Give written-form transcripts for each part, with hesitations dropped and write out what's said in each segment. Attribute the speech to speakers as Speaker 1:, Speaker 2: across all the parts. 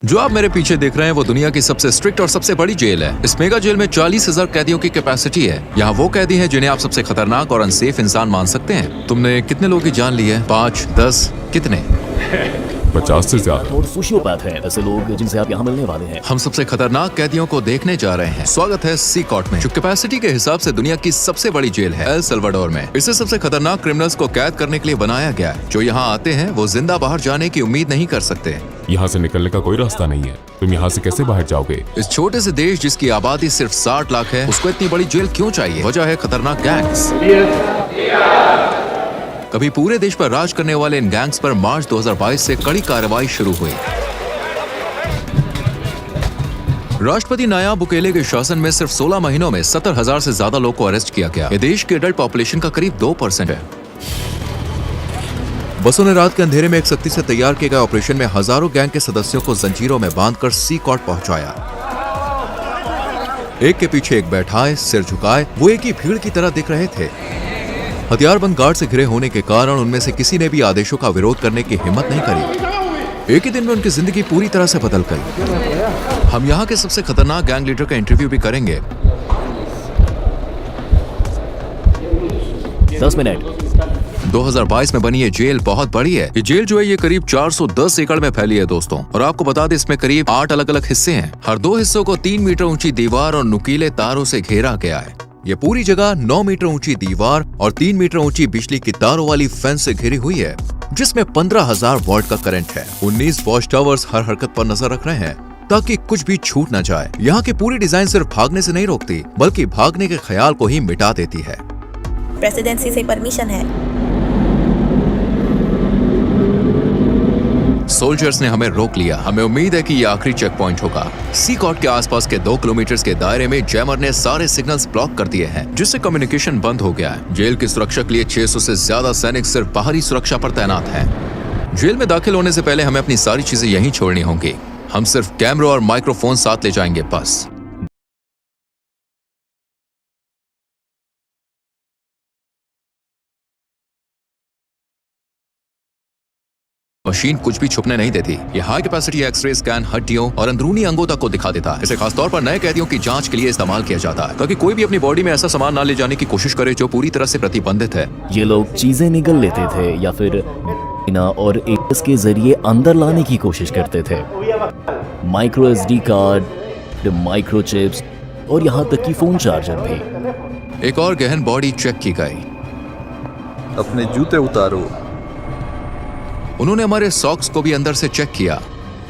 Speaker 1: जो आप मेरे पीछे देख रहे हैं वो दुनिया की सबसे स्ट्रिक्ट और सबसे बड़ी जेल है। इस मेगा जेल में 40,000 कैदियों की कैपेसिटी है। यहाँ वो कैदी हैं जिन्हें आप सबसे खतरनाक और अनसेफ इंसान मान सकते हैं। तुमने कितने लोगों की जान ली है? 5, 10, कितने?
Speaker 2: 50 से ज्यादा।
Speaker 3: और सोशियोपैथ हैं ऐसे लोग जिनसे आप यहाँ मिलने वाले हैं।
Speaker 1: हम सबसे खतरनाक कैदियों को देखने जा रहे हैं। स्वागत है सी कॉट में, जो कैपेसिटी के हिसाब से दुनिया की सबसे बड़ी जेल है एल सल्वाडोर में। इसे सबसे खतरनाक क्रिमिनल्स को कैद करने के लिए बनाया गया है। जो यहाँ आते हैं वो जिंदा बाहर जाने की उम्मीद नहीं कर सकते।
Speaker 2: यहाँ से निकलने का कोई रास्ता नहीं है। तुम यहाँ से कैसे बाहर जाओगे?
Speaker 1: इस छोटे से देश जिसकी आबादी सिर्फ 60 लाख है, उसको इतनी बड़ी जेल क्यों चाहिए? वजह है खतरनाक गैंग्स। कभी पूरे देश पर राज करने वाले इन गैंग्स पर मार्च 2022 से कड़ी कार्रवाई शुरू हुई। राष्ट्रपति नायाब बुकेले के शासन में सिर्फ 16 महीनों में 70,000 से ज्यादा लोग को अरेस्ट किया गया। ये देश की एडल्ट पॉपुलेशन का करीब 2% है। बसों ने रात के अंधेरे में एक सख्ती से तैयार किए गए ऑपरेशन में हजारों गैंग के सदस्यों को जंजीरों में बांधकर सी कॉट पहुंचाया। एक के पीछे एक बैठाए, सिर झुकाए, वो एक ही भीड़ की तरह दिख रहे थे। हथियारबंद गार्ड से घिरे होने के कारण उनमें से किसी ने भी आदेशों का विरोध करने की हिम्मत नहीं करी। एक ही दिन में उनकी जिंदगी पूरी तरह से बदल गई। हम यहाँ के सबसे खतरनाक गैंग लीडर का इंटरव्यू भी करेंगे।
Speaker 3: 10 मिनट।
Speaker 1: 2022 में बनी ये जेल बहुत बड़ी है। ये जेल जो है ये करीब 410 एकड़ में फैली है दोस्तों। और आपको बता दें इसमें करीब 8 अलग अलग हिस्से हैं। हर 2 हिस्सों को 3 मीटर ऊंची दीवार और नुकीले तारों से घेरा गया है। ये पूरी जगह 9 मीटर ऊंची दीवार और 3 मीटर ऊंची बिजली की तारों वाली फेंस से घिरी हुई है, जिसमें 15,000 वोल्ट का करंट है। 19 वॉच टावर्स हर हरकत पर नजर रख रहे हैं ताकि कुछ भी छूट न जाए। यहाँ की पूरी डिजाइन सिर्फ भागने से नहीं रोकती, बल्कि भागने के ख्याल को ही मिटा देती है।
Speaker 4: प्रेसिडेंसी से परमिशन है।
Speaker 1: सोल्जर्स ने हमें रोक लिया। हमें उम्मीद है कि ये आखिरी चेक पॉइंट होगा। सी कॉट के आसपास के 2 किलोमीटर के दायरे में जैमर ने सारे सिग्नल्स ब्लॉक कर दिए हैं, जिससे कम्युनिकेशन बंद हो गया है। जेल की सुरक्षा के लिए 600 से ज्यादा सैनिक सिर्फ बाहरी सुरक्षा पर तैनात हैं। जेल में दाखिल होने से पहले हमें अपनी सारी चीजें यहीं छोड़नी होंगी। हम सिर्फ कैमरा और माइक्रोफोन साथ ले जाएंगे बस। मशीन कुछ भी छुपने नहीं देती। ये हाई कैपेसिटी एक्सरे स्कैन हड्डियों और अंदरूनी अंगों तक को दिखा देता है। इसे खासतौर पर नए कैदियों की जांच के लिए इस्तेमाल किया जाता है, ताकि कोई भी अपनी बॉडी में ऐसा सामान ना ले जाने की कोशिश करे जो पूरी तरह से प्रतिबंधित है।
Speaker 3: ये लोग चीजें निगल लेते थे या फिर और एड्स के जरिए अंदर लाने की कोशिश करते थे। Micro SD card, micro chips और यहाँ तक कि फोन चार्जर भी।
Speaker 1: एक और गहन बॉडी चेक की गई।
Speaker 5: अपने जूते उतारो।
Speaker 1: उन्होंने हमारे सॉक्स को भी अंदर से चेक किया।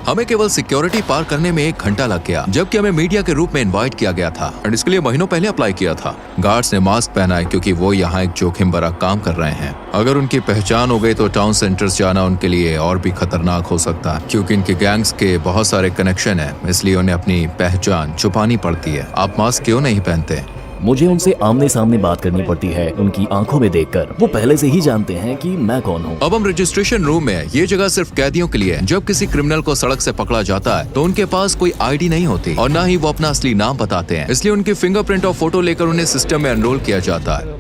Speaker 1: हमें केवल सिक्योरिटी पार करने में 1 घंटा लग गया, जबकि हमें मीडिया के रूप में इनवाइट किया गया था और इसके लिए महीनों पहले अप्लाई किया था। गार्ड्स ने मास्क पहना है क्योंकि वो यहाँ एक जोखिम भरा काम कर रहे हैं। अगर उनकी पहचान हो गई तो टाउन सेंटर्स जाना उनके लिए और भी खतरनाक हो सकता है, क्योंकि इनके गैंग्स के बहुत सारे कनेक्शन है, इसलिए उन्हें अपनी पहचान छुपानी पड़ती है। आप मास्क क्यों नहीं पहनते?
Speaker 3: मुझे उनसे आमने सामने बात करनी पड़ती है, उनकी आंखों में देखकर। वो पहले से ही जानते हैं कि मैं कौन हूँ।
Speaker 1: अब हम रजिस्ट्रेशन रूम में हैं। ये जगह सिर्फ कैदियों के लिए है। जब किसी क्रिमिनल को सड़क से पकड़ा जाता है तो उनके पास कोई ID नहीं होती और न ही वो अपना असली नाम बताते हैं, इसलिए उनकी फिंगरप्रिंट और फोटो लेकर उन्हें सिस्टम में एनरोल किया जाता है।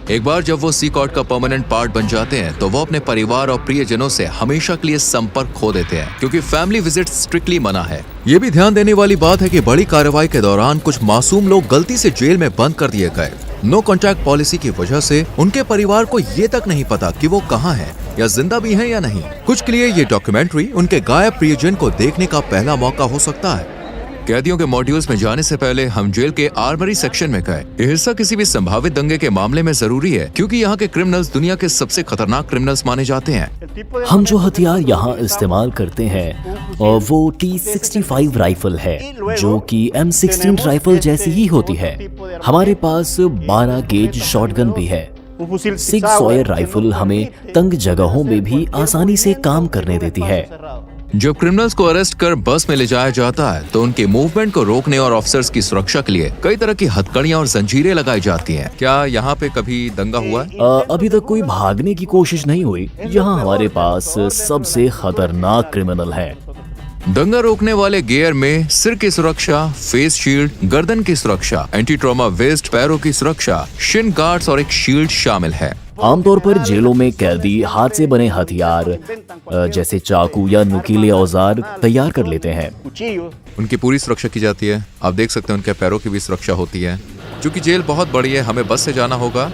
Speaker 1: एक बार जब वो सी कॉट का परमानेंट पार्ट बन जाते हैं तो वो अपने परिवार और प्रियजनों से हमेशा के लिए संपर्क खो देते हैं, क्योंकि फैमिली विजिट स्ट्रिक्टली मना है। ये भी ध्यान देने वाली बात है कि बड़ी कार्रवाई के दौरान कुछ मासूम लोग गलती से जेल में बंद कर दिए गए। नो कॉन्टैक्ट पॉलिसी की वजह से उनके परिवार को ये तक नहीं पता कि वो कहाँ हैं या जिंदा भी हैं या नहीं। कुछ के लिए ये डॉक्यूमेंट्री उनके गायब प्रियजन को देखने का पहला मौका हो सकता है। कैदियों के मॉड्यूल्स में जाने से पहले हम जेल के आर्मरी सेक्शन में गए। ये हिस्सा किसी भी संभावित दंगे के मामले में जरूरी है, क्योंकि यहाँ के क्रिमिनल्स दुनिया के सबसे खतरनाक क्रिमिनल्स माने जाते हैं।
Speaker 3: हम जो हथियार यहाँ इस्तेमाल करते हैं और वो T65 राइफल है, जो कि M16 राइफल जैसी ही होती है। हमारे पास 12 गेज शॉटगन भी है। सिग सॉयर राइफल हमें तंग जगहों में भी आसानी से काम करने देती है।
Speaker 1: जब क्रिमिनल्स को अरेस्ट कर बस में ले जाया जाता है तो उनके मूवमेंट को रोकने और ऑफिसर्स की सुरक्षा के लिए कई तरह की हथकड़ियां और जंजीरें लगाई जाती हैं। क्या यहाँ पे कभी दंगा हुआ है?
Speaker 3: अभी तक कोई भागने की कोशिश नहीं हुई। यहाँ हमारे पास सबसे खतरनाक क्रिमिनल है।
Speaker 1: दंगा रोकने वाले गियर में सिर की सुरक्षा, फेस शील्ड, गर्दन की सुरक्षा, एंटी ट्रॉमा वेस्ट, पैरों की सुरक्षा, शिन गार्ड्स और एक शील्ड शामिल है।
Speaker 3: आमतौर पर जेलों में कैदी हाथ से बने हथियार जैसे चाकू या नुकीले औजार तैयार कर लेते हैं।
Speaker 1: उनकी पूरी सुरक्षा की जाती है। आप देख सकते हैं उनके पैरों की भी सुरक्षा होती है। क्योंकि जेल बहुत बड़ी है, हमें बस से जाना होगा।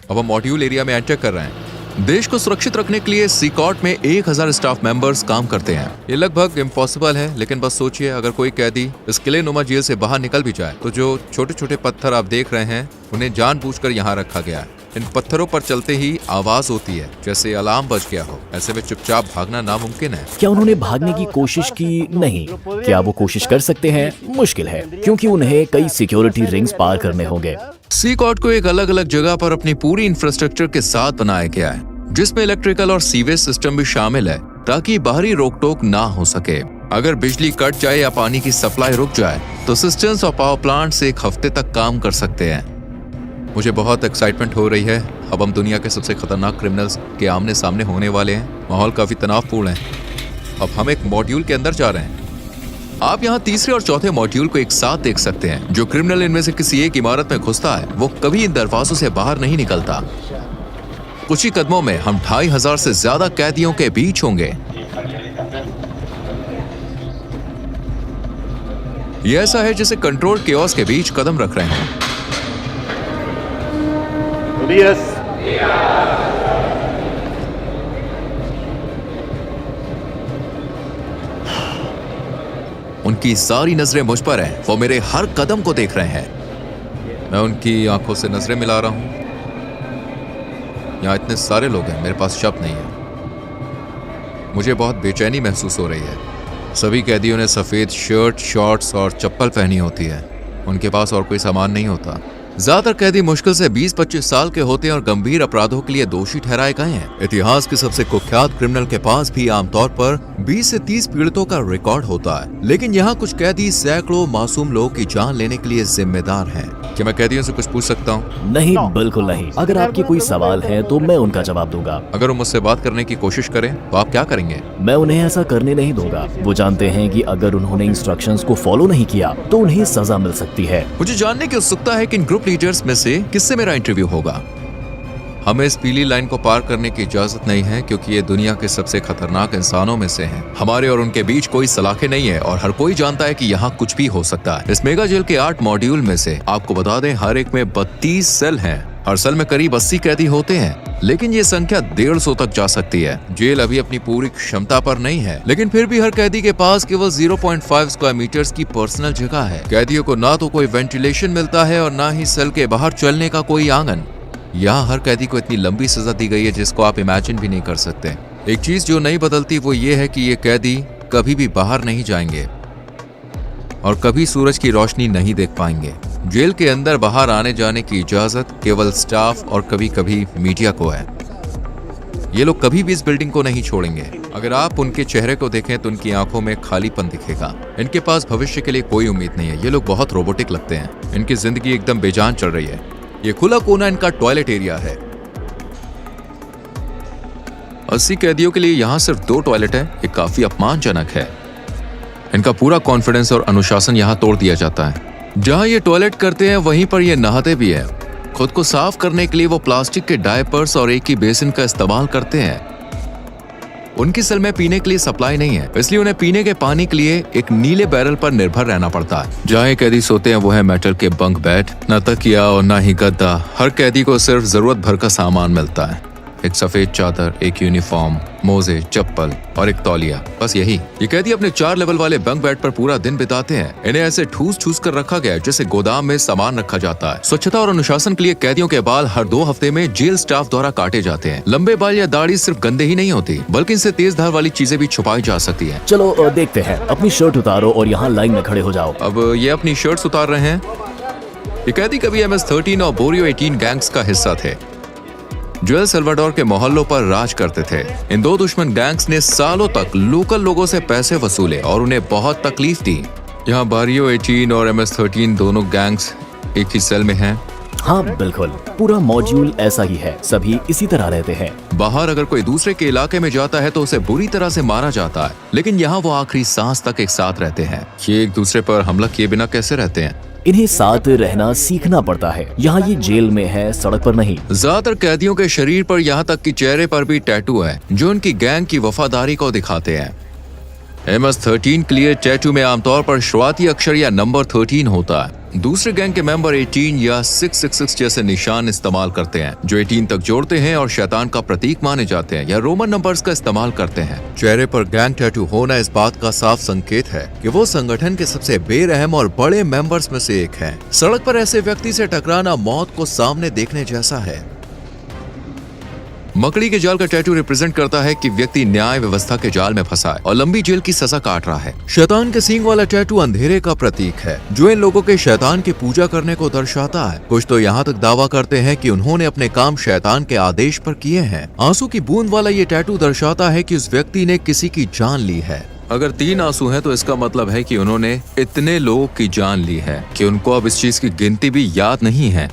Speaker 1: अब हम मॉड्यूल एरिया में एंटर कर रहे हैं। देश को सुरक्षित रखने के लिए सीकॉट में 1000 स्टाफ मेंबर्स काम करते हैं। ये लगभग इम्पॉसिबल है, लेकिन बस सोचिए अगर कोई कैदी इस किलेनुमा जेल से बाहर निकल भी जाए तो जो छोटे छोटे पत्थर आप देख रहे हैं उन्हें जानबूझकर यहाँ रखा गया है। इन पत्थरों पर चलते ही आवाज होती है जैसे अलार्म बज गया हो। ऐसे में चुपचाप भागना नामुमकिन है।
Speaker 3: क्या उन्होंने भागने की कोशिश की? नहीं। क्या वो कोशिश कर सकते हैं? मुश्किल है, क्योंकि उन्हें कई सिक्योरिटी रिंग्स पार करने होंगे।
Speaker 1: सीकॉट को एक अलग अलग जगह पर अपनी पूरी इंफ्रास्ट्रक्चर के साथ बनाया गया है, जिसमें इलेक्ट्रिकल और सीवेज सिस्टम भी शामिल है ताकि बाहरी रोक टोक ना हो सके। अगर बिजली कट जाए या पानी की सप्लाई रुक जाए तो सिस्टम्स और पावर प्लांट एक हफ्ते तक काम कर सकते हैं। मुझे बहुत एक्साइटमेंट हो रही है। अब हम दुनिया के सबसे खतरनाक क्रिमिनल्स के आमने सामने होने वाले हैं। माहौल काफी तनावपूर्ण है। अब हम एक मॉड्यूल के अंदर जा रहे हैं। आप यहाँ तीसरे और चौथे मॉड्यूल को एक साथ देख सकते हैं। जो क्रिमिनल इनमें से किसी एक इमारत में घुसता है वो कभी इन दरवाजों से बाहर नहीं निकलता। कुछ ही कदमों में हम 2500 से ज्यादा कैदियों के बीच होंगे। यह ऐसा है जैसे कंट्रोल केओस के बीच कदम रख रहे हैं। उनकी सारी नजरें मुझ पर हैं। वो मेरे हर कदम को देख रहे हैं। मैं उनकी आंखों से नजरें मिला रहा हूं। यहाँ इतने सारे लोग हैं, मेरे पास शब्द नहीं है। मुझे बहुत बेचैनी महसूस हो रही है। सभी कैदियों ने सफेद शर्ट, शॉर्ट्स और चप्पल पहनी होती है। उनके पास और कोई सामान नहीं होता। ज्यादातर कैदी मुश्किल से 20-25 साल के होते हैं और गंभीर अपराधों के लिए दोषी ठहराए गए हैं। इतिहास के सबसे कुख्यात क्रिमिनल के पास भी आमतौर पर 20 से 30 पीड़ितों का रिकॉर्ड होता है, लेकिन यहाँ कुछ कैदी सैकड़ों मासूम लोगों की जान लेने के लिए जिम्मेदार हैं। क्या मैं कैदियों से कुछ पूछ सकता हूँ?
Speaker 3: नहीं, बिल्कुल नहीं। अगर आपके कोई सवाल है तो मैं उनका जवाब दूंगा।
Speaker 1: अगर वो मुझसे बात करने की कोशिश करें तो आप क्या करेंगे?
Speaker 3: मैं उन्हें ऐसा करने नहीं दूंगा। वो जानते हैं कि अगर उन्होंने इंस्ट्रक्शंस को फॉलो नहीं किया तो उन्हें सजा मिल सकती है।
Speaker 1: मुझे जानने की उत्सुकता है कि इन ग्रुप लीडर्स में से किससे मेरा इंटरव्यू होगा। हमें इस पीली लाइन को पार करने की इजाजत नहीं है, क्योंकि ये दुनिया के सबसे खतरनाक इंसानों में से हैं। हमारे और उनके बीच कोई सलाखें नहीं है और हर कोई जानता है कि यहाँ कुछ भी हो सकता है। इस मेगा जेल के 8 मॉड्यूल में से आपको बता दें हर एक में 32 सेल हैं। हर सेल में करीब 80 कैदी होते हैं, लेकिन ये संख्या 150 तक जा सकती है। जेल अभी अपनी पूरी क्षमता पर नहीं है, लेकिन फिर भी हर कैदी के पास केवल 0.5 स्क्वायर मीटर्स की पर्सनल जगह है। कैदियों को ना तो कोई वेंटिलेशन मिलता है और ना ही सेल के बाहर चलने का कोई आंगन। यहाँ हर कैदी को इतनी लंबी सजा दी गई है जिसको आप इमेजिन भी नहीं कर सकते। एक चीज जो नहीं बदलती वो ये है कि ये कैदी कभी भी बाहर नहीं जाएंगे और कभी सूरज की रोशनी नहीं देख पाएंगे। जेल के अंदर बाहर आने जाने की इजाजत केवल स्टाफ और कभी कभी मीडिया को है। ये लोग कभी भी इस बिल्डिंग को नहीं छोड़ेंगे। अगर आप उनके चेहरे को देखें तो उनकी आंखों में खालीपन दिखेगा। इनके पास भविष्य के लिए कोई उम्मीद नहीं है। ये लोग बहुत रोबोटिक लगते हैं। इनकी जिंदगी एकदम बेजान चल रही है। ये खुला कोना इनका टॉयलेट एरिया है। 80 कैदियों के लिए यहाँ सिर्फ 2 टॉयलेट है। ये काफी अपमानजनक है। इनका पूरा कॉन्फिडेंस और अनुशासन यहाँ तोड़ दिया जाता है। जहाँ ये टॉयलेट करते हैं वहीं पर ये नहाते भी हैं। खुद को साफ करने के लिए वो प्लास्टिक के डायपर्स और एक ही बेसिन का इस्तेमाल करते हैं। उनकी सेल में पीने के लिए सप्लाई नहीं है, इसलिए उन्हें पीने के पानी के लिए एक नीले बैरल पर निर्भर रहना पड़ता है। जहाँ ये कैदी सोते हैं वो है मेटल के बंक बेड। न तकिया और न ही गद्दा। हर कैदी को सिर्फ जरूरत भर का सामान मिलता है। एक सफेद चादर, एक यूनिफॉर्म, मोजे, चप्पल और एक तौलिया, बस यही। ये कैदी अपने 4 लेवल वाले बंक बेड पर पूरा दिन बिताते हैं। इन्हें ऐसे ठूस कर रखा गया है जैसे गोदाम में सामान रखा जाता है। स्वच्छता और अनुशासन के लिए कैदियों के बाल हर 2 हफ्ते में जेल स्टाफ द्वारा काटे जाते हैं। लंबे बाल या दाढ़ी सिर्फ गंदे ही नहीं होती, बल्कि इनसे तेज धार वाली चीजें भी छुपाई जा सकती है।
Speaker 3: चलो देखते हैं। अपनी शर्ट उतारो और यहाँ लाइन में खड़े हो जाओ।
Speaker 1: अब ये अपनी शर्ट्स उतार रहे हैं। ये कैदी कभी MS-13 और बोरियो 18 गैंग्स का हिस्सा थे जो एल सल्वाडोर के मोहल्लों पर राज करते थे। इन 2 दुश्मन गैंग्स ने सालों तक लोकल लोगों से पैसे वसूले और उन्हें बहुत तकलीफ दी। यहाँ बारियो 18 और MS-13 दोनों गैंग्स एक ही सेल में हैं
Speaker 3: हाँ बिल्कुल, पूरा मॉड्यूल ऐसा ही है, सभी इसी तरह रहते हैं।
Speaker 1: बाहर अगर कोई दूसरे के इलाके में जाता है तो उसे बुरी तरह से मारा जाता है, लेकिन यहाँ वो आखिरी सांस तक एक साथ रहते हैं। ये एक दूसरे पर हमला किए बिना कैसे रहते हैं?
Speaker 3: इन्हें साथ रहना सीखना पड़ता है। यहाँ ये जेल में है, सड़क पर नहीं।
Speaker 1: ज्यादातर कैदियों के शरीर पर यहाँ तक कि चेहरे पर भी टैटू है जो उनकी गैंग की वफादारी को दिखाते हैं। MS-13 के लिए टैटू में आमतौर पर शुरुआती अक्षर या नंबर 13 होता है। दूसरे गैंग के मेंबर 18 या 666 जैसे निशान इस्तेमाल करते हैं जो 18 तक जोड़ते हैं और शैतान का प्रतीक माने जाते हैं, या रोमन नंबर्स का इस्तेमाल करते हैं। चेहरे पर गैंग टैटू होना इस बात का साफ संकेत है कि वो संगठन के सबसे बेरहम और बड़े मेंबर्स में से एक है। सड़क पर ऐसे व्यक्ति से टकराना मौत को सामने देखने जैसा है। मकड़ी के जाल का टैटू रिप्रेजेंट करता है कि व्यक्ति न्याय व्यवस्था के जाल में फंसा है और लंबी जेल की सजा काट रहा है। शैतान के सींग वाला टैटू अंधेरे का प्रतीक है जो इन लोगों के शैतान की पूजा करने को दर्शाता है। कुछ तो यहाँ तक दावा करते हैं कि उन्होंने अपने काम शैतान के आदेश पर किए हैं। आंसू की बूंद वाला ये टैटू दर्शाता है कि उस व्यक्ति ने किसी की जान ली है। अगर 3 आंसू हैं तो इसका मतलब है कि उन्होंने इतने लोगों की जान ली है कि उनको अब इस चीज की गिनती भी याद नहीं है।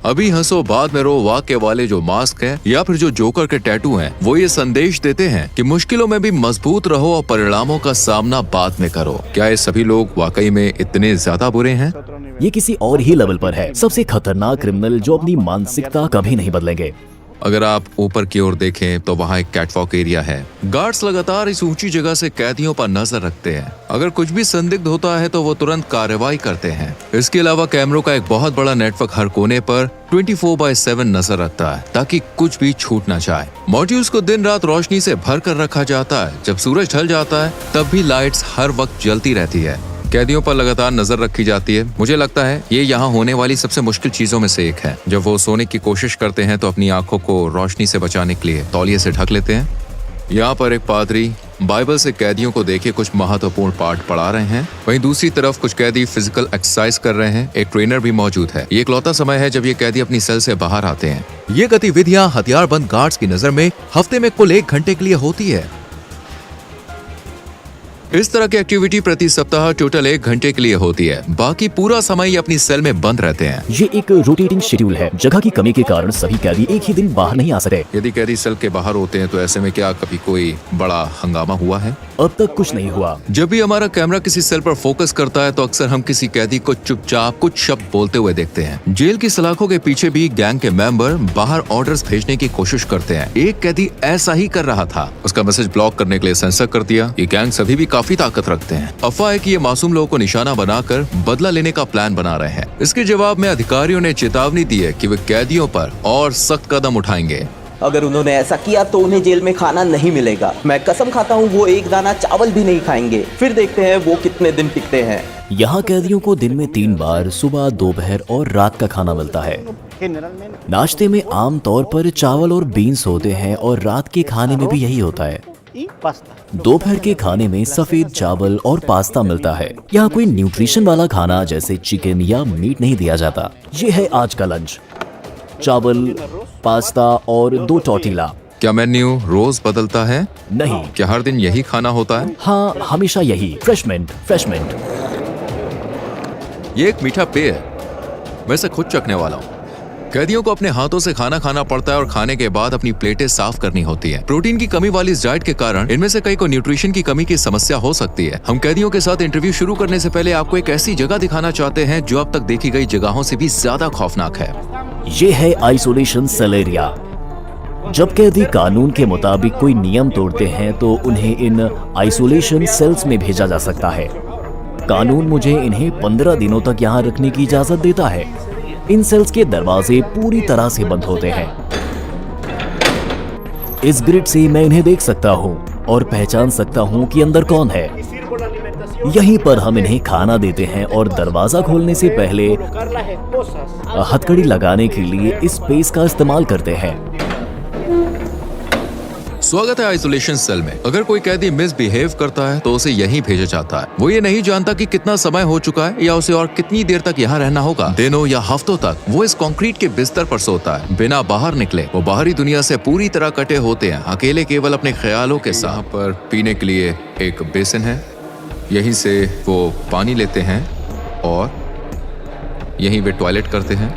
Speaker 1: अभी हंसो बाद में रो वाक्य वाले जो मास्क हैं या फिर जो जोकर के टैटू हैं, वो ये संदेश देते हैं कि मुश्किलों में भी मजबूत रहो और परिणामों का सामना बाद में करो। क्या ये सभी लोग वाकई में इतने ज्यादा बुरे हैं?
Speaker 3: ये किसी और ही लेवल पर है। सबसे खतरनाक क्रिमिनल जो अपनी मानसिकता कभी नहीं बदलेंगे।
Speaker 1: अगर आप ऊपर की ओर देखें तो वहाँ एक कैटवॉक एरिया है। गार्ड्स लगातार इस ऊंची जगह से कैदियों पर नजर रखते हैं। अगर कुछ भी संदिग्ध होता है तो वो तुरंत कार्रवाई करते हैं। इसके अलावा कैमरों का एक बहुत बड़ा नेटवर्क हर कोने पर 24/7 नजर रखता है ताकि कुछ भी छूट न जाए। मॉड्यूल्स को दिन रात रोशनी से भर कर रखा जाता है। जब सूरज ढल जाता है तब भी लाइट्स हर वक्त जलती रहती है। कैदियों पर लगातार नजर रखी जाती है। मुझे लगता है ये यहाँ होने वाली सबसे मुश्किल चीजों में से एक है। जब वो सोने की कोशिश करते हैं तो अपनी आंखों को रोशनी से बचाने के लिए तौलिए से ढक लेते हैं। यहाँ पर एक पादरी बाइबल से कैदियों को देखे कुछ महत्वपूर्ण पाठ पढ़ा रहे हैं। वहीं दूसरी तरफ कुछ कैदी फिजिकल एक्सरसाइज कर रहे हैं। एक ट्रेनर भी मौजूद है। ये इकलौता समय है जब ये कैदी अपनी सेल से बाहर आते हैं। ये गतिविधियाँ हथियारबंद गार्ड्स की नजर में हफ्ते में कुल 1 घंटे के लिए होती है। इस तरह की एक्टिविटी प्रति सप्ताह टोटल 1 घंटे के लिए होती है। बाकी पूरा समय ये अपनी सेल में बंद रहते हैं।
Speaker 3: ये एक रोटेटिंग शेड्यूल है। जगह की कमी के कारण सभी कैदी एक ही दिन बाहर नहीं आ सकते।
Speaker 1: यदि कैदी सेल के बाहर होते हैं तो ऐसे में क्या कभी कोई बड़ा हंगामा हुआ है?
Speaker 3: अब तक कुछ नहीं हुआ।
Speaker 1: जब भी हमारा कैमरा किसी सेल पर फोकस करता है तो अक्सर हम किसी कैदी को चुपचाप कुछ शब्द बोलते हुए देखते हैं। जेल की सलाखों के पीछे भी गैंग के मेंबर बाहर ऑर्डर्स भेजने की कोशिश करते हैं। एक कैदी ऐसा ही कर रहा था। उसका मैसेज ब्लॉक करने के लिए सेंसर कर दिया। ये गैंग सभी भी काफी ताकत रखते हैं। अफवाह है कि ये मासूम लोगों को निशाना बनाकर बदला लेने का प्लान बना रहे हैं। इसके जवाब में अधिकारियों ने चेतावनी दी है कि वे कैदियों पर और सख्त कदम उठाएंगे।
Speaker 6: अगर उन्होंने ऐसा किया तो उन्हें जेल में खाना नहीं मिलेगा। मैं कसम खाता हूँ वो एक दाना चावल भी नहीं खाएंगे। फिर देखते हैं वो कितने दिन टिकते हैं।
Speaker 3: यहाँ कैदियों को दिन में 3 बार सुबह, दोपहर और रात का खाना मिलता है। नाश्ते में आम तौर पर चावल और बीन्स होते हैं और रात के खाने में भी यही होता है। दोपहर के खाने में सफेद चावल और पास्ता मिलता है। यहाँ कोई न्यूट्रिशन वाला खाना जैसे चिकन या मीट नहीं दिया जाता। ये है आज का लंच। चावल, पास्ता और 2 टॉर्टिला।
Speaker 1: क्या मेन्यू रोज बदलता है?
Speaker 3: नहीं।
Speaker 1: क्या हर दिन यही खाना होता है?
Speaker 3: हाँ, हमेशा यही। फ्रेशमेंट।
Speaker 1: ये एक मीठा पेय है। मैं इसे खुद चखने वाला हूँ। कैदियों को अपने हाथों से खाना खाना पड़ता है और खाने के बाद अपनी प्लेटें साफ करनी होती है। प्रोटीन की कमी वाली इस डाइट के कारण इनमें से कई को न्यूट्रिशन की कमी की समस्या हो सकती है। हम कैदियों के साथ इंटरव्यू शुरू करने से पहले आपको एक ऐसी जगह दिखाना चाहते हैं जो अब तक देखी गई जगहों से भी ज्यादा खौफनाक है।
Speaker 3: ये है आइसोलेशन सेल एरिया। जब कैदी कानून के मुताबिक कोई नियम तोड़ते हैं तो उन्हें इन आइसोलेशन सेल्स में भेजा जा सकता है। कानून मुझे इन्हें 15 दिनों तक यहाँ रखने की इजाजत देता है। इन सेल्स के दरवाजे पूरी तरह से बंद होते हैं। इस ग्रिड से मैं इन्हें देख सकता हूँ और पहचान सकता हूँ कि अंदर कौन है। यहीं पर हम इन्हें खाना देते हैं और दरवाजा खोलने से पहले हथकड़ी लगाने के लिए इस स्पेस का इस्तेमाल करते हैं।
Speaker 1: स्वागत है आइसोलेशन सेल में। अगर कोई कैदी मिसबिहेव करता है तो उसे यहीं भेजा जाता है। वो ये नहीं जानता कि कितना समय हो चुका है या उसे और कितनी देर तक यहाँ रहना होगा। दिनों या हफ्तों तक वो इस कंक्रीट के बिस्तर पर सोता है बिना बाहर निकले। वो बाहरी दुनिया से पूरी तरह कटे होते हैं, अकेले केवल अपने ख्यालों के साथ। पर पीने के लिए एक बेसिन है, यहीं से वो पानी लेते हैं और यहीं वे टॉयलेट करते हैं।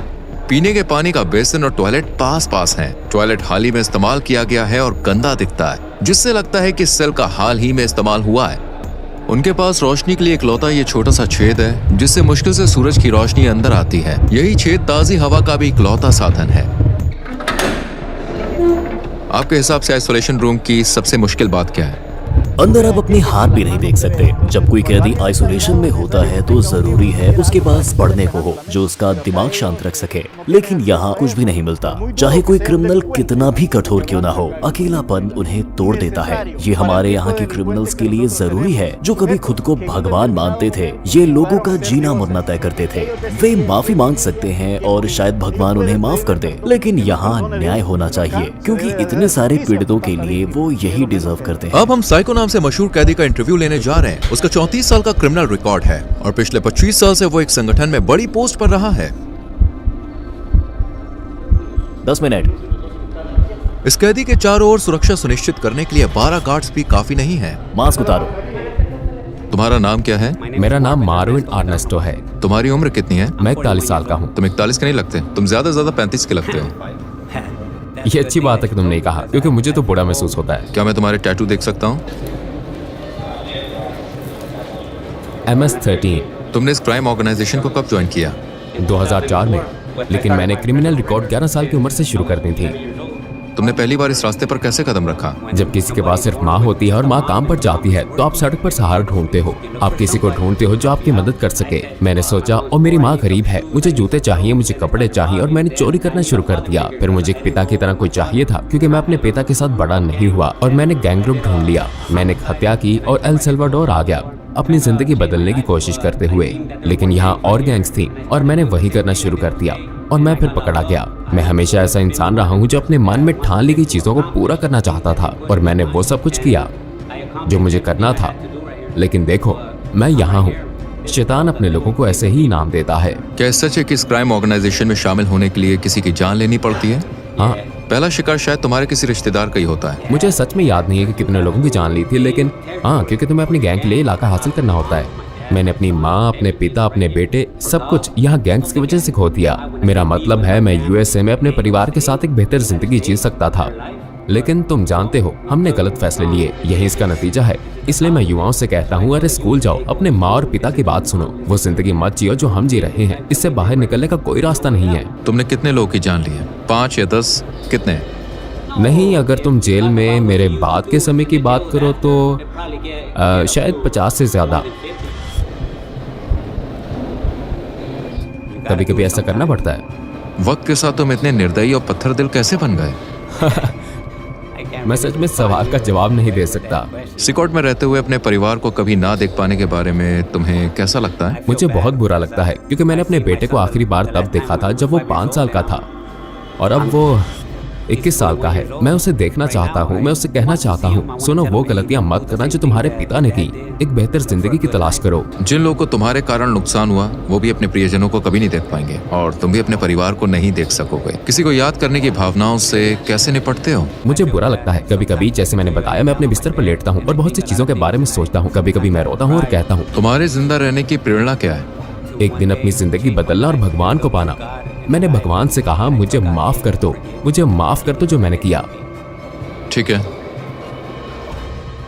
Speaker 1: पीने के पानी का बेसिन और टॉयलेट पास पास हैं। टॉयलेट हाल ही में इस्तेमाल किया गया है और गंदा दिखता है, जिससे लगता है कि सेल का हाल ही में इस्तेमाल हुआ है। उनके पास रोशनी के लिए इकलौता ये छोटा सा छेद है, जिससे मुश्किल से सूरज की रोशनी अंदर आती है। यही छेद ताजी हवा का भी इकलौता साधन है। आपके हिसाब से आइसोलेशन रूम की सबसे मुश्किल बात क्या है?
Speaker 3: अंदर आप अपने हाथ भी नहीं देख सकते। जब कोई कैदी आइसोलेशन में होता है तो जरूरी है उसके पास पढ़ने को हो जो उसका दिमाग शांत रख सके, लेकिन यहाँ कुछ भी नहीं मिलता। चाहे कोई क्रिमिनल कितना भी कठोर क्यों ना हो, अकेलापन उन्हें तोड़ देता है। ये हमारे यहाँ के क्रिमिनल्स के लिए जरूरी है जो कभी खुद को भगवान मानते थे। ये लोगों का जीना मरना तय करते थे। वे माफी मांग सकते हैं और शायद भगवान उन्हें माफ कर दे, लेकिन यहाँ न्याय होना चाहिए क्योंकि इतने सारे पीड़ितों के लिए वो यही डिजर्व करते हैं।
Speaker 1: अब हम साइको नाम से मशहूर कैदी का इंटरव्यू लेने जा रहे हैं। उसका 34 साल का क्रिमिनल रिकॉर्ड है और पिछले 25 साल से वो एक संगठन में बड़ी पोस्ट पर रहा है।
Speaker 3: 10 मिनट।
Speaker 1: इस कैदी के चारों ओर सुरक्षा सुनिश्चित करने के लिए 12 गार्ड्स भी काफी नहीं है।
Speaker 3: मास्क उतारो।
Speaker 1: तुम्हारा नाम क्या है?
Speaker 2: मेरा नाम मार्विन आर्नेस्टो है।
Speaker 1: तुम्हारी उम्र कितनी है?
Speaker 2: मैं 41 साल का हूँ।
Speaker 1: तुम 41 के नहीं लगते, तुम ज्यादा से ज्यादा 35 के लगते हो।
Speaker 2: ये अच्छी बात है कि तुमने कहा, क्योंकि मुझे तो बुरा महसूस होता है।
Speaker 1: क्या मैं तुम्हारे टैटू देख सकता हूँ?
Speaker 2: MS-13
Speaker 1: तुमने इस क्राइम ऑर्गेनाइजेशन को कब ज्वाइन किया?
Speaker 2: 2004 में, लेकिन मैंने क्रिमिनल रिकॉर्ड 11 साल की उम्र से शुरू कर दी थी।
Speaker 1: तुमने पहली बार इस रास्ते पर कैसे कदम रखा?
Speaker 2: जब किसी के पास सिर्फ माँ होती है और माँ काम पर जाती है तो आप सड़क पर सहारा ढूंढते हो। आप किसी को ढूंढते हो जो आपकी मदद कर सके। मैंने सोचा और मेरी माँ गरीब है, मुझे जूते चाहिए, मुझे कपड़े चाहिए, और मैंने चोरी करना शुरू कर दिया। फिर मुझे एक पिता की तरह कोई चाहिए था क्योंकि मैं अपने पिता के साथ बड़ा नहीं हुआ, और मैंने गैंग ग्रुप ढूंढ लिया। मैंने एक हत्या की और एल सल्वाडोर आ गया अपनी जिंदगी बदलने की कोशिश करते हुए, लेकिन यहाँ और गैंग्स थी और मैंने वही करना शुरू कर दिया और मैं फिर पकड़ा गया। मैं हमेशा ऐसा इंसान रहा हूँ जो अपने मन में ठान ली गई चीजों को पूरा करना चाहता था, और मैंने वो सब कुछ किया जो मुझे करना था। लेकिन देखो, मैं यहाँ हूँ। शैतान अपने लोगों को ऐसे ही इनाम देता है।
Speaker 1: क्या सच है कि इस क्राइम ऑर्गेनाइजेशन में शामिल होने के लिए किसी की जान लेनी पड़ती है?
Speaker 2: हाँ,
Speaker 1: पहला शिकार शायद तुम्हारे किसी रिश्तेदार का ही होता है।
Speaker 2: मुझे सच में याद नहीं है कि कितने लोगों की जान ली थी, लेकिन हाँ, क्योंकि तुम्हें अपनी गैंग के लिए इलाका हासिल करना होता है। मैंने अपनी माँ, अपने पिता, अपने बेटे, सब कुछ यहाँ गैंग्स की वजह से खो दिया। मेरा मतलब है मैं USA में अपने परिवार के साथ एक बेहतर जिंदगी जी सकता था, लेकिन तुम जानते हो हमने गलत फैसले लिए। यही इसका नतीजा है। इसलिए मैं युवाओं से कहता हूँ, अरे स्कूल जाओ, अपने माँ और पिता की बात सुनो। वो जिंदगी मत जियो जो हम जी रहे हैं। इससे बाहर निकलने का कोई रास्ता नहीं है।
Speaker 1: तुमने कितने लोगों की जान ली है? 5 या 10? कितने?
Speaker 2: नहीं, अगर तुम जेल में मेरे बाद के समय की बात करो तो शायद 50 से ज्यादा। कभी कभी ऐसा करना पड़ता है।
Speaker 1: वक्त के साथ तुम इतने निर्दयी और पत्थर दिल कैसे बन गए?
Speaker 2: मैं सच में सवाल का जवाब नहीं दे सकता।
Speaker 1: सिकॉट में रहते हुए अपने परिवार को कभी ना देख पाने के बारे में तुम्हें कैसा लगता है?
Speaker 2: मुझे बहुत बुरा लगता है, क्योंकि मैंने अपने बेटे को आखिरी बार तब देखा था जब वो 5 साल का था, और अब वो 21 साल का है। मैं उसे देखना चाहता हूँ। मैं उसे कहना चाहता हूँ, सुनो, वो गलतियाँ मत करना जो तुम्हारे पिता ने की। एक बेहतर जिंदगी की तलाश करो।
Speaker 1: जिन लोगों को तुम्हारे कारण नुकसान हुआ वो भी अपने प्रियजनों को कभी नहीं देख पाएंगे, और तुम भी अपने परिवार को नहीं देख सकोगे। किसी को याद करने की भावनाओं से कैसे निपटते हो?
Speaker 2: मुझे बुरा लगता है। कभी कभी, जैसे मैंने बताया, मैं अपने बिस्तर पर लेटता हूँ और बहुत सी चीजों के बारे में सोचता हूँ। कभी कभी मैं रोता हूँ और कहता हूँ,
Speaker 1: तुम्हारे जिंदा रहने की प्रेरणा क्या है?
Speaker 2: एक दिन अपनी जिंदगी बदलना और भगवान को पाना। मैंने भगवान से कहा, मुझे माफ कर दो, मुझे माफ कर दो जो मैंने किया।
Speaker 1: ठीक है।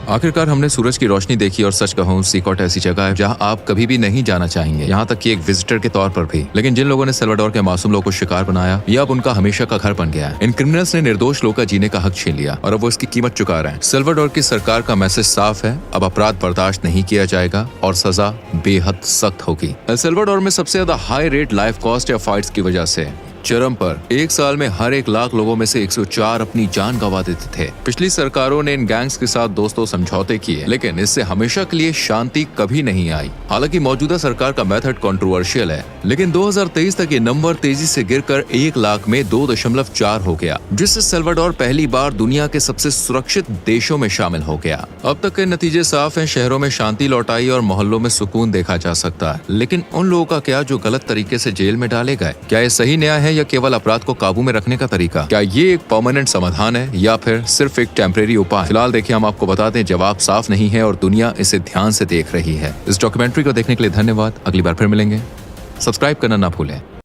Speaker 1: आखिरकार हमने सूरज की रोशनी देखी, और सच कहूं, सिकॉट ऐसी जगह है जहां आप कभी भी नहीं जाना चाहेंगे, यहाँ तक कि एक विजिटर के तौर पर भी। लेकिन जिन लोगों ने सल्वाडोर के मासूम लोगों को शिकार बनाया, यह अब उनका हमेशा का घर बन गया है। इन क्रिमिनल्स ने निर्दोष लोगों का जीने का हक छीन लिया, और अब वो इसकी कीमत चुका रहे हैं। सल्वाडोर की सरकार का मैसेज साफ है, अब अपराध बर्दाश्त नहीं किया जाएगा और सजा बेहद सख्त होगी। सल्वाडोर में सबसे ज्यादा हाई रेट लाइफ कॉस्ट या फाइट्स की वजह से चरम पर। एक साल में हर 1 लाख लोगों में से 104 अपनी जान गंवा देते थे। पिछली सरकारों ने इन गैंग्स के साथ दोस्तों समझौते किए, लेकिन इससे हमेशा के लिए शांति कभी नहीं आई। हालांकि मौजूदा सरकार का मेथड कंट्रोवर्शियल है, लेकिन 2023 तक ये नंबर तेजी से गिरकर 1 लाख में 2.4 हो गया, जिससे सल्वाडोर पहली बार दुनिया के सबसे सुरक्षित देशों में शामिल हो गया। अब तक के नतीजे साफ हैं, शहरों में शांति लौटाई और मोहल्लों में सुकून देखा जा सकता है। लेकिन उन लोगों का क्या जो गलत तरीके से जेल में डाले गए? क्या ये सही न्याय है या केवल अपराध को काबू में रखने का तरीका? क्या ये एक परमानेंट समाधान है या फिर सिर्फ एक टेम्परेरी उपाय? फिलहाल देखिए, हम आपको बता दें, जवाब साफ नहीं है और दुनिया इसे ध्यान से देख रही है। इस डॉक्यूमेंट्री को देखने के लिए धन्यवाद। अगली बार फिर मिलेंगे। सब्सक्राइब करना ना भूलें।